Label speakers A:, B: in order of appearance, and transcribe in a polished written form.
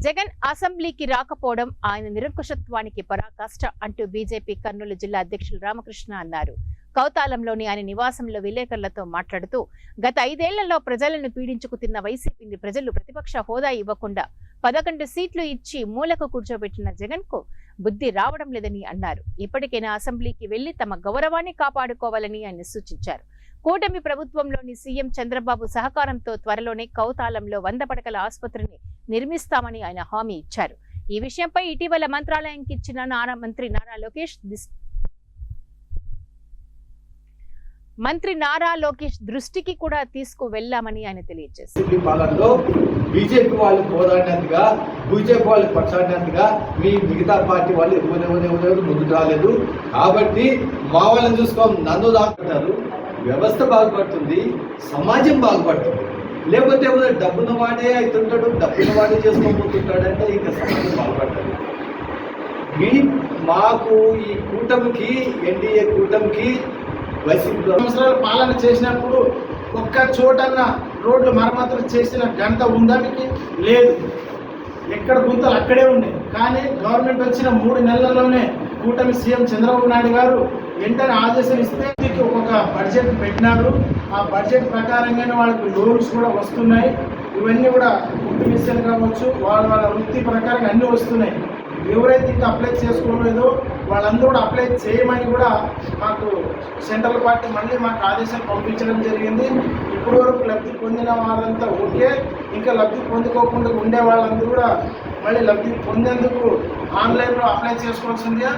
A: జగన్ అసెంబ్లీకి రాకపోవడం ఆయన నిరంకుశత్వానికి పరాకాష్ట అంటూ బీజేపీ కర్నూలు జిల్లా అధ్యక్షులు రామకృష్ణ అన్నారు. కౌతాలంలోని ఆయన నివాసంలో విలేకరులతో మాట్లాడుతూ గత 5 ఏళ్లలో ప్రజలను పీడించుకు తిన్న వైసీపీని ప్రజలు ప్రతిపక్ష హోదా ఇవ్వకుండా 11 సీట్లు ఇచ్చి మూలకు కూర్చోబెట్టిన జగన్ కు బుద్ధి రావడం లేదని అన్నారు. ఇప్పటికైనా అసెంబ్లీకి వెళ్లి తమ గౌరవాన్ని కాపాడుకోవాలని ఆయన సూచించారు. కూటమి ప్రభుత్వంలోని సీఎం చంద్రబాబు సహకారంతో త్వరలోనే కౌతాలంలో 100 పడకల ఆసుపత్రిని నిర్మిస్తామని ఆయన హామీ ఇచ్చారు. ఈ విషయంపై ఇటీవల మంత్రాలయానికి ఇచ్చిన మంత్రి నారా లోకేష్ దృష్టికి కూడా తీసుకువెళ్లామని ఆయన తెలియజేశారు.
B: బీజేపీ వాళ్ళు పోరాడినంతగా, బీజేపీ వాళ్ళు పక్షాడినంతగా మిగతా పార్టీ వాళ్ళు ఎవరు ముందుకు రాలేదు. కాబట్టి మా వాళ్ళని నన్ను దాకుంటారు. వ్యవస్థ బాగుపడుతుంది, సమాజం బాగుపడుతుంది. లేకపోతే డబ్బున వాడే అవుతుంటాడు, డబ్బున వాడే చేసుకోబోతుంటాడు అంటే ఇంకా సమాజం బాగుపడుతుంది. మాకు ఈ కూటమికి, ఎన్డీఏ కూటమికి వైసీపీ
C: సంవత్సరాల పాలన చేసినప్పుడు ఒక్క చోటన్న రోడ్లు మరమ్మతులు చేసిన ఘనత ఉందా మీకు? లేదు. ఎక్కడ గుంతలు అక్కడే ఉన్నాయి. కానీ గవర్నమెంట్ వచ్చిన 3 నెలల్లోనే కూటమి సీఎం చంద్రబాబు నాయుడు గారు వెంటనే ఆదేశాలు ఇస్తే ఒక్కొక్క బడ్జెట్ పెట్టినారు. ఆ బడ్జెట్ ప్రకారంగానే వాళ్ళకి లోన్స్ కూడా వస్తున్నాయి. ఇవన్నీ కూడా ఫుడ్ మిషన్ కావచ్చు, వాళ్ళ వృత్తి ప్రకారంగా అన్నీ వస్తున్నాయి. ఎవరైతే ఇంకా అప్లై చేసుకోలేదో వాళ్ళందరూ కూడా అప్లై చేయమని కూడా మాకు సెంట్రల్ పార్టీ మళ్ళీ మాకు ఆదేశాలు పంపించడం జరిగింది. ఇప్పటి వరకు లబ్ధి పొందిన వాళ్ళంతా ఓకే. ఇంకా లబ్ధి పొందుకోకుండా ఉండే వాళ్ళందరూ కూడా మళ్ళీ లబ్ధి పొందేందుకు ఆన్లైన్లో అప్లై చేసుకోవాల్సిందిగా